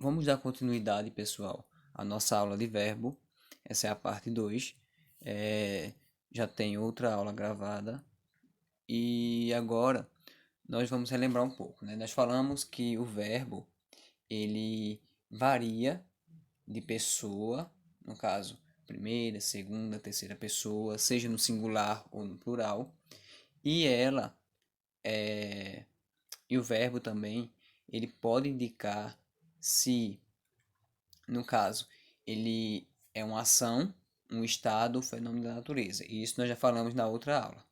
Vamos dar continuidade, pessoal, à nossa aula de verbo. Essa é a parte 2. Já tem outra aula gravada. E agora nós vamos relembrar um pouco, né? Nós falamos que o verbo, ele varia de pessoa, no caso, primeira, segunda, terceira pessoa, seja no singular ou no plural. E ela, e o verbo também, ele pode indicar se, no caso, ele é uma ação, um estado ou fenômeno da natureza. E isso nós já falamos na outra aula.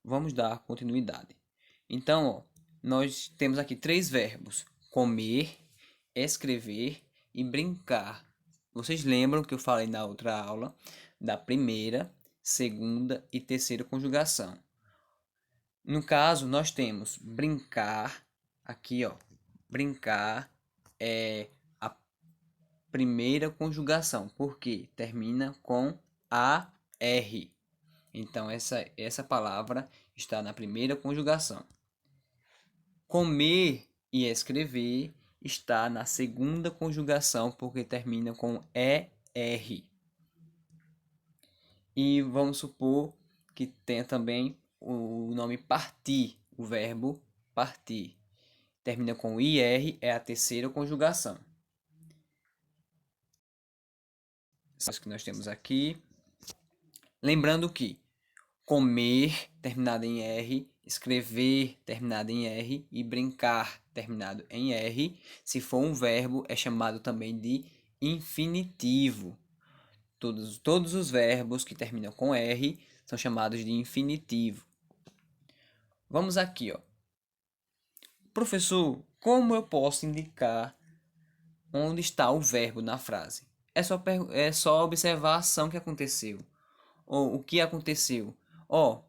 Vamos dar continuidade. Então, ó, nós temos aqui três verbos: comer, escrever e brincar. Vocês lembram que eu falei na outra aula da primeira, segunda e terceira conjugação. No caso, nós temos brincar, aqui, ó, brincar é a primeira conjugação, porque termina com AR. Então, essa palavra está na primeira conjugação. Comer e escrever está na segunda conjugação, porque termina com ER. E vamos supor que tenha também o nome partir, o verbo partir. Termina com IR, é a terceira conjugação. Isso que nós temos aqui. Lembrando que comer, terminado em R, escrever, terminado em R, e brincar, terminado em R, se for um verbo, é chamado também de infinitivo. Todos os verbos que terminam com R são chamados de infinitivo. Vamos aqui, ó. Professor, como eu posso indicar onde está o verbo na frase? É só observar a ação que aconteceu. Ou o que aconteceu. Ó,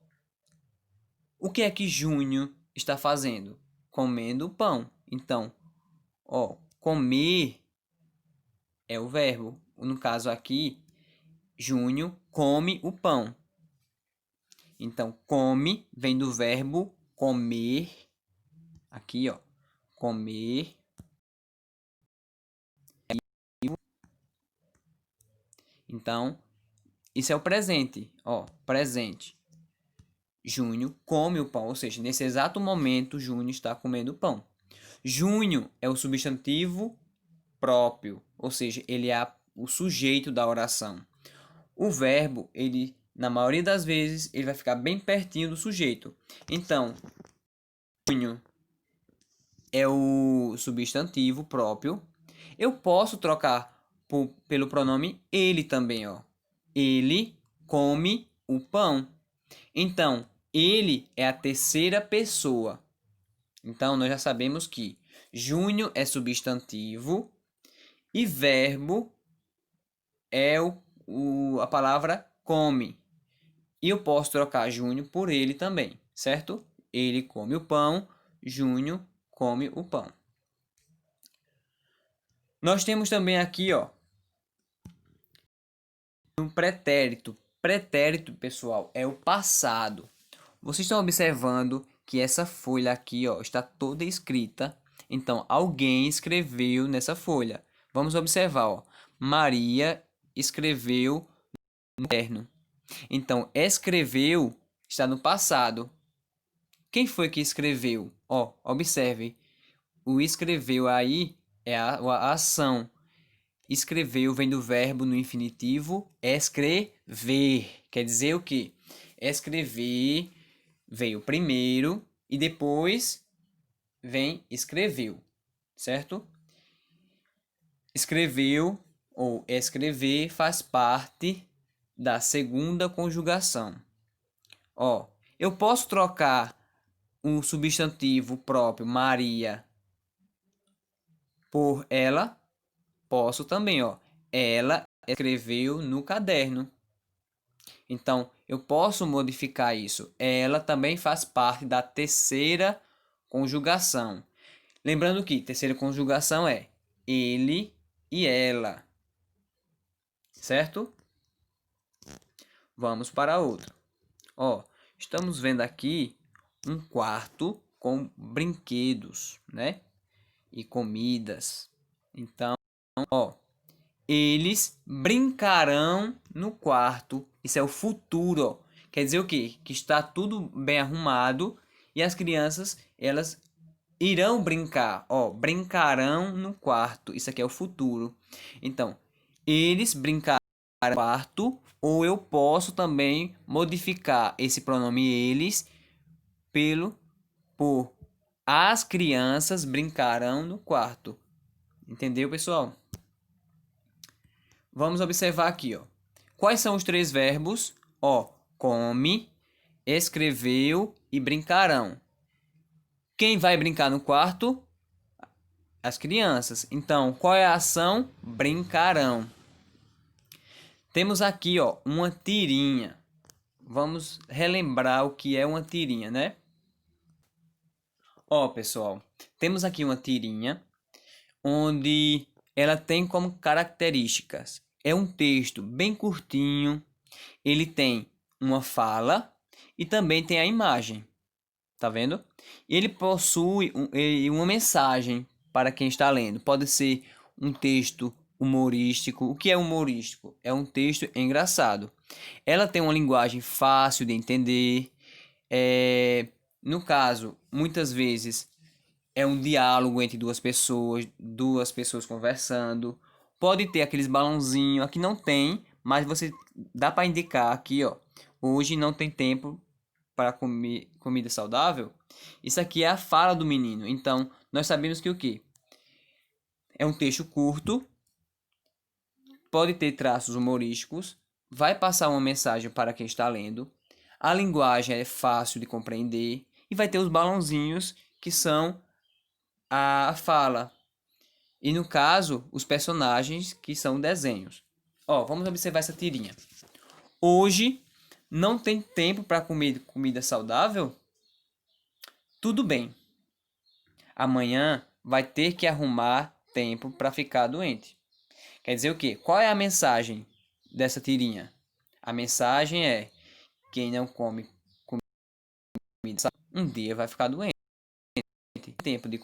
o que é que Júnior está fazendo? Comendo pão. Então, ó, comer é o verbo. No caso aqui, Júnior come o pão. Então, come vem do verbo comer. Aqui, ó, comer. Então, isso é o presente, ó, presente. Júnior come o pão, ou seja, nesse exato momento, Júnior está comendo pão. Júnior é o substantivo próprio, ou seja, ele é o sujeito da oração. O verbo, ele, na maioria das vezes, ele vai ficar bem pertinho do sujeito. Então, Júnior é o substantivo próprio. Eu posso trocar pelo pronome ele também, ó. Ele come o pão. Então, ele é a terceira pessoa. Então, nós já sabemos que Júnior é substantivo e verbo é a palavra come. E eu posso trocar Júnior por ele também, certo? Ele come o pão, Júnior come o pão. Nós temos também aqui, ó, um pretérito. Pretérito, pessoal, é o passado. Vocês estão observando que essa folha aqui, ó, está toda escrita. Então, alguém escreveu nessa folha. Vamos observar, ó. Maria escreveu no caderno. Então, escreveu está no passado. Quem foi que escreveu? Ó, observe. O escreveu aí é a ação. Escreveu vem do verbo no infinitivo escrever. Quer dizer o quê? Escrever veio primeiro e depois vem escreveu, certo? Escreveu ou escrever faz parte da segunda conjugação. Ó, eu posso trocar um substantivo próprio, Maria, por ela? Posso também, ó. Ela escreveu no caderno. Então, eu posso modificar isso. Ela também faz parte da terceira conjugação. Lembrando que terceira conjugação é ele e ela. Certo? Vamos para outro. Ó, estamos vendo aqui um quarto com brinquedos, né? E comidas. Então, ó, eles brincarão no quarto. Isso é o futuro, ó. Quer dizer o quê? Que está tudo bem arrumado e as crianças, elas irão brincar, ó, brincarão no quarto. Isso aqui é o futuro. Então, eles brincarão no quarto, ou eu posso também modificar esse pronome eles pelo por as crianças brincarão no quarto. Entendeu, pessoal? Vamos observar aqui, ó. Quais são os três verbos? Ó, come, escreveu e brincarão. Quem vai brincar no quarto? As crianças. Então, qual é a ação? Brincarão. Temos aqui, ó, uma tirinha. Vamos relembrar o que é uma tirinha, né? Ó, pessoal, temos aqui uma tirinha onde ela tem como características. É um texto bem curtinho, ele tem uma fala e também tem a imagem. Tá vendo? Ele possui uma mensagem para quem está lendo. Pode ser um texto humorístico. O que é humorístico? É um texto engraçado. Ela tem uma linguagem fácil de entender. No caso, muitas vezes é um diálogo entre duas pessoas conversando. Pode ter aqueles balãozinhos, aqui não tem, mas você dá para indicar aqui, ó. Hoje não tem tempo para comer comida saudável. Isso aqui é a fala do menino. Então, nós sabemos que o quê? É um texto curto, pode ter traços humorísticos, vai passar uma mensagem para quem está lendo. A linguagem é fácil de compreender e vai ter os balãozinhos que são a fala. E no caso, os personagens que são desenhos. Ó, vamos observar essa tirinha. Hoje não tem tempo para comer comida saudável? Tudo bem. Amanhã vai ter que arrumar tempo para ficar doente. Quer dizer o quê? Qual é a mensagem dessa tirinha? A mensagem é: quem não come comida saudável, um dia vai ficar doente. Tempo de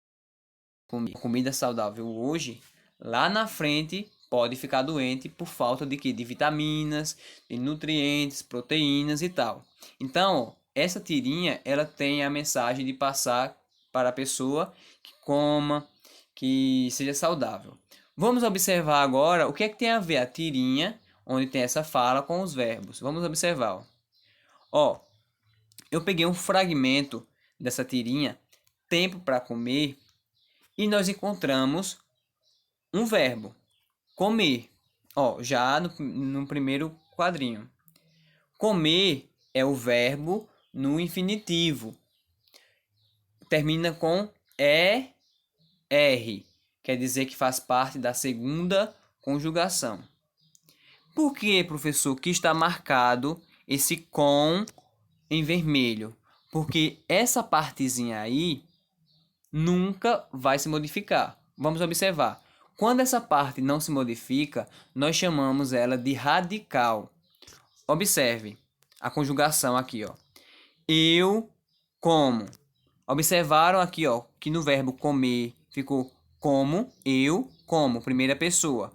comer comida saudável hoje, lá na frente pode ficar doente por falta de quê? De vitaminas, de nutrientes, proteínas e tal. Então, ó, essa tirinha, ela tem a mensagem de passar para a pessoa que coma, que seja saudável. Vamos observar agora o que é que tem a ver a tirinha, onde tem essa fala, com os verbos. Vamos observar. Ó, eu peguei um fragmento dessa tirinha, tempo para comer, e nós encontramos um verbo, comer. Ó, já no primeiro quadrinho. Comer é o verbo no infinitivo. Termina com ER. Quer dizer que faz parte da segunda conjugação. Por que, professor, que está marcado esse com em vermelho? Porque essa partezinha aí nunca vai se modificar. Vamos observar. Quando essa parte não se modifica, nós chamamos ela de radical. Observe a conjugação aqui, ó. Eu como. Observaram aqui, ó, que no verbo comer ficou como, eu como, primeira pessoa.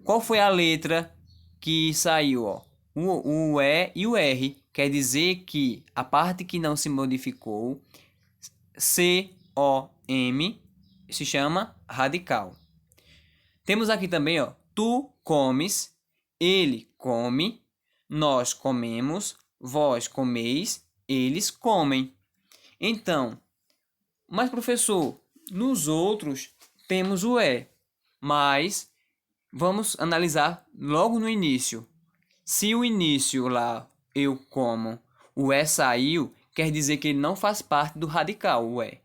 Qual foi a letra que saiu, ó? O E e o R. Quer dizer que a parte que não se modificou, C-O-M, se chama radical. Temos aqui também, ó, tu comes, ele come, nós comemos, vós comeis, eles comem. Então, mas professor, nos outros temos o é, mas vamos analisar logo no início. Se o início lá, eu como, o é saiu, quer dizer que ele não faz parte do radical, o é.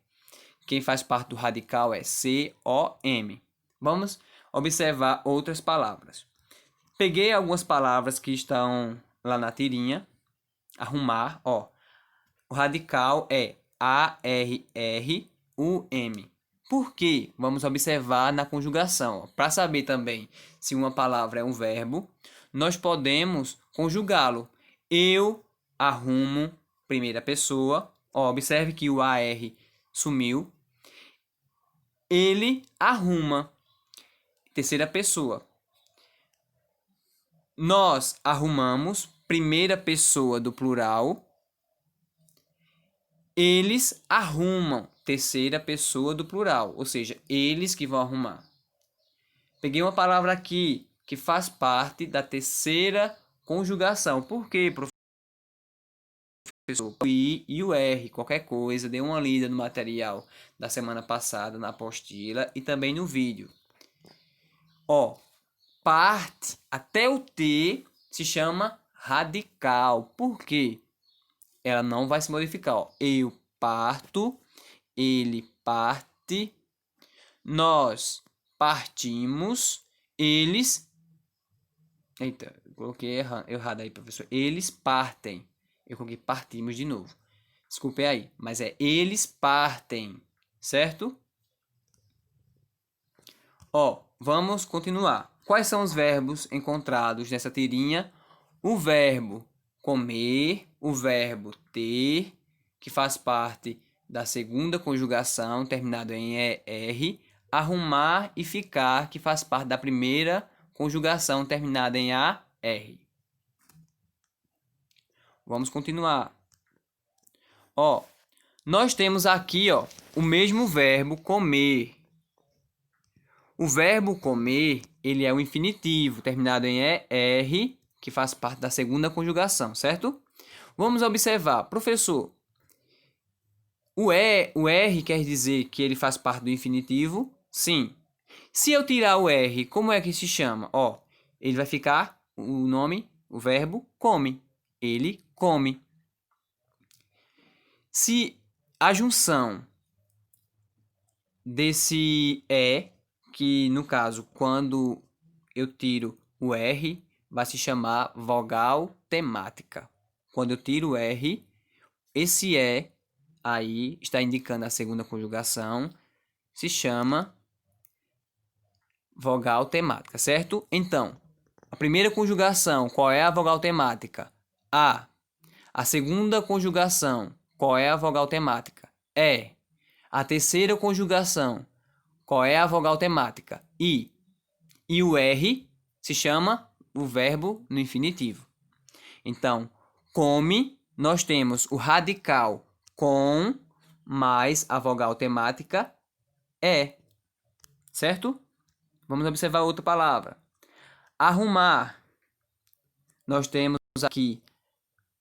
Quem faz parte do radical é C-O-M. Vamos observar outras palavras. Peguei algumas palavras que estão lá na tirinha. Arrumar, ó. O radical é A-R-R-U-M. Por quê? Vamos observar na conjugação. Para saber também se uma palavra é um verbo, nós podemos conjugá-lo. Eu arrumo, primeira pessoa. Ó, observe que o AR sumiu. Ele arruma. terceira pessoa. Nós arrumamos, primeira pessoa do plural. Eles arrumam, terceira pessoa do plural, ou seja, eles que vão arrumar. Peguei uma palavra aqui que faz parte da terceira conjugação. Por quê, professor? O I e o R, qualquer coisa, dê uma lida no material da semana passada, na apostila e também no vídeo. Ó, parte até o T se chama radical. Por quê? Ela não vai se modificar. Ó. Eu parto, ele parte, nós partimos, eles... Eita, eu coloquei errado aí, professor. Eles partem. Eu coloquei partimos de novo. Desculpe aí, mas é eles partem, certo? Ó, vamos continuar. Quais são os verbos encontrados nessa tirinha? O verbo comer, o verbo ter, que faz parte da segunda conjugação, terminado em ER, arrumar e ficar, que faz parte da primeira conjugação, terminada em AR. Vamos continuar. Ó, nós temos aqui, ó, o mesmo verbo comer. O verbo comer, ele é o infinitivo, terminado em ER, que faz parte da segunda conjugação, certo? Vamos observar. Professor, o R quer dizer que ele faz parte do infinitivo? Sim. Se eu tirar o R, como é que se chama? Ó, ele vai ficar o nome, o verbo come. Ele come. Se a junção desse que no caso, quando eu tiro o R, vai se chamar vogal temática. Quando eu tiro o R, esse aí está indicando a segunda conjugação, se chama vogal temática, certo? Então, a primeira conjugação, qual é a vogal temática? A. A segunda conjugação, qual é a vogal temática? É. A terceira conjugação, qual é a vogal temática? I. E o R se chama o verbo no infinitivo. Então, come, nós temos o radical com mais a vogal temática é. Certo? Vamos observar outra palavra. Arrumar. Nós temos aqui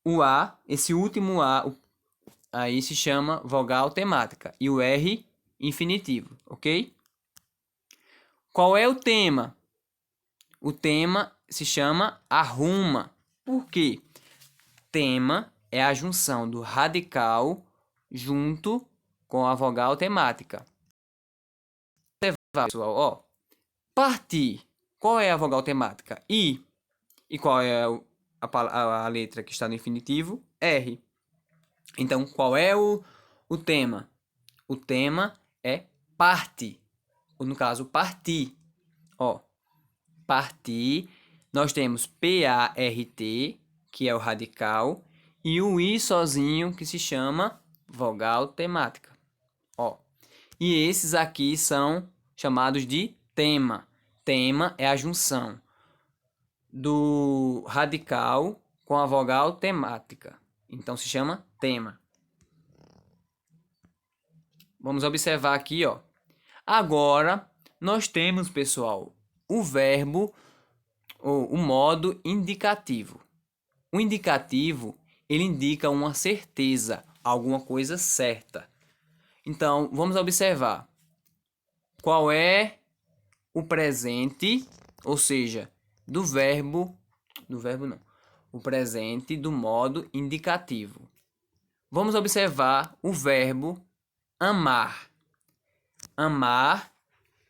o A, esse último A, aí se chama vogal temática. E o R, infinitivo, ok? Qual é o tema? O tema se chama arruma. Por quê? Tema é a junção do radical junto com a vogal temática. Pessoal, ó. Partir. Qual é a vogal temática? I. E qual é a letra que está no infinitivo? R. Então, qual é o tema? O tema é parte. Ou, no caso, partir. Ó, partir. Nós temos P-A-R-T, que é o radical, e o I sozinho, que se chama vogal temática. Ó, e esses aqui são chamados de tema. Tema é a junção do radical com a vogal temática. Então se chama tema. Vamos observar aqui, ó. Agora nós temos, pessoal, o verbo ou o modo indicativo. O indicativo, ele indica uma certeza, alguma coisa certa. Então, vamos observar qual é o presente, ou seja, do verbo não, o presente do modo indicativo. Vamos observar o verbo amar. Amar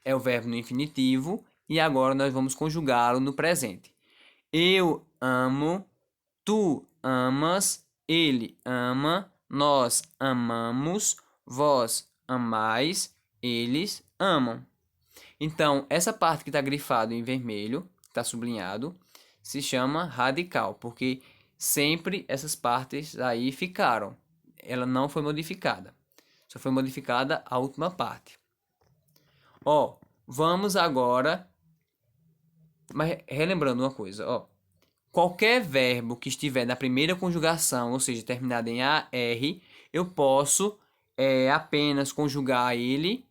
é o verbo no infinitivo e agora nós vamos conjugá-lo no presente. Eu amo, tu amas, ele ama, nós amamos, vós amais, eles amam. Então, essa parte que está grifado em vermelho, está sublinhado, se chama radical, porque sempre essas partes aí ficaram. Ela não foi modificada. Só foi modificada a última parte. Ó, vamos agora Mas relembrando uma coisa, ó. Qualquer verbo que estiver na primeira conjugação, ou seja, terminado em AR, eu posso apenas conjugar ele.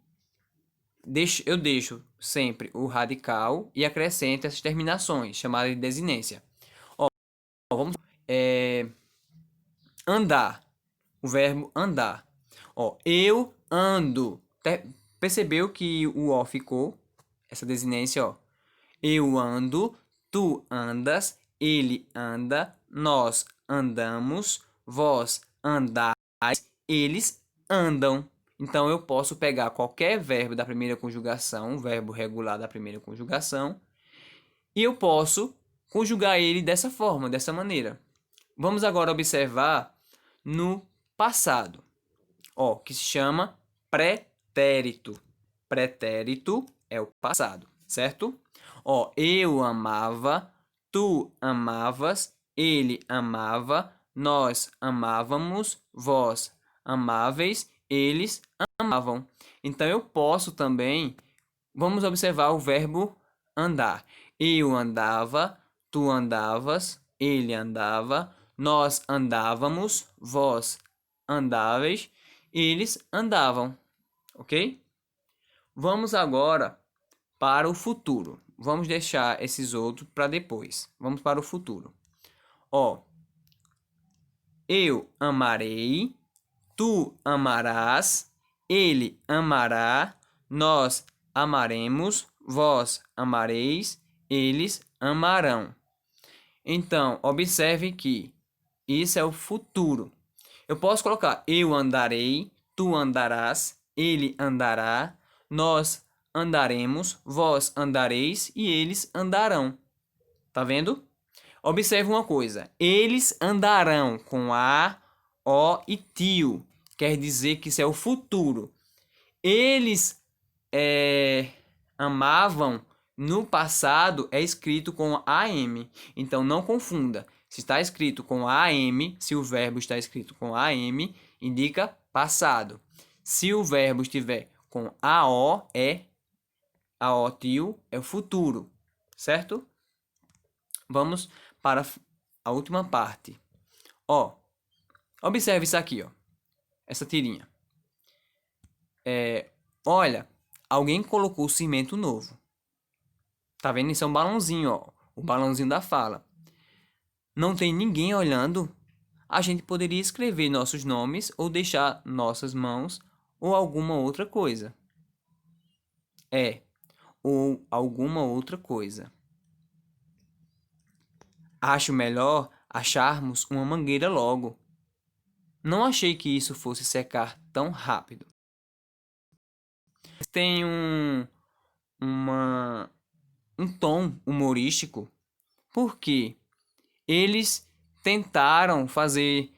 Eu deixo sempre o radical e acrescento essas terminações, chamadas de desinência. Ó, vamos andar. O verbo andar. Ó, eu ando. Percebeu que o ó ficou? Essa desinência, ó. Eu ando, tu andas, ele anda, nós andamos, vós andais, eles andam. Então eu posso pegar qualquer verbo da primeira conjugação, verbo regular da primeira conjugação, e eu posso conjugar ele dessa forma, dessa maneira. Vamos agora observar no passado, ó, que se chama pretérito. Pretérito é o passado, certo? Ó, eu amava, tu amavas, ele amava, nós amávamos, vós amáveis, eles amavam. Então eu posso também, vamos observar o verbo andar. Eu andava, tu andavas, ele andava, nós andávamos, vós andáveis, eles andavam, ok? Vamos agora para o futuro. Vamos deixar esses outros para depois. Vamos para o futuro. Ó, eu amarei, tu amarás, ele amará, nós amaremos, vós amareis, eles amarão. Então, observe que isso é o futuro. Eu posso colocar eu andarei, tu andarás, ele andará, nós andaremos, vós andareis e eles andarão. Tá vendo? Observe uma coisa. Eles andarão com a, o e tio. Quer dizer que isso é o futuro. Eles amavam no passado é escrito com AM. Então não confunda. Se está escrito com AM, se o verbo está escrito com AM, indica passado. Se o verbo estiver com AO, AO tio, é o futuro. Certo? Vamos para a última parte. Ó, observe isso aqui, ó. Essa tirinha. Olha, alguém colocou cimento novo. Tá vendo? Isso é um balãozinho, ó. O balãozinho da fala. Não tem ninguém olhando? A gente poderia escrever nossos nomes ou deixar nossas mãos ou alguma outra coisa. Ou alguma outra coisa. Acho melhor acharmos uma mangueira logo. Não achei que isso fosse secar tão rápido. Tem um tom humorístico, porque eles tentaram fazer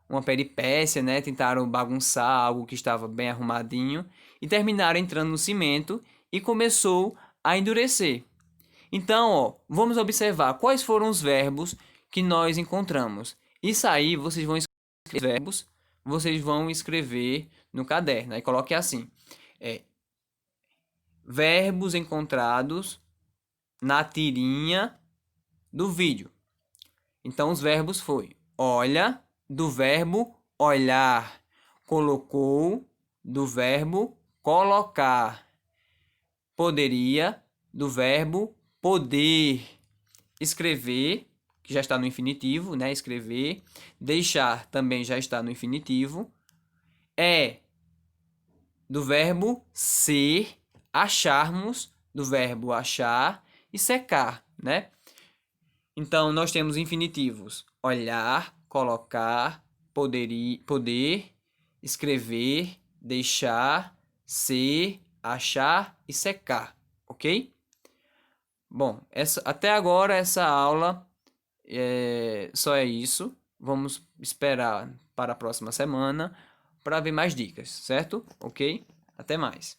uma peripécia, né? Tentaram bagunçar algo que estava bem arrumadinho e terminaram entrando no cimento e começou a endurecer. Então, ó, vamos observar quais foram os verbos que nós encontramos. Isso aí vocês vão escrever verbos, vocês vão escrever no caderno. Aí coloque assim: verbos encontrados na tirinha do vídeo. Então os verbos foi olha, do verbo olhar, colocou, do verbo colocar, poderia, do verbo poder, escrever, que já está no infinitivo, né? Escrever, deixar também já está no infinitivo, do verbo ser, acharmos, do verbo achar e secar, né? Então, nós temos infinitivos olhar, colocar, poder, escrever, deixar, ser, achar e secar, ok? Bom, até agora essa aula só é isso. Vamos esperar para a próxima semana para ver mais dicas, certo? Ok? Até mais.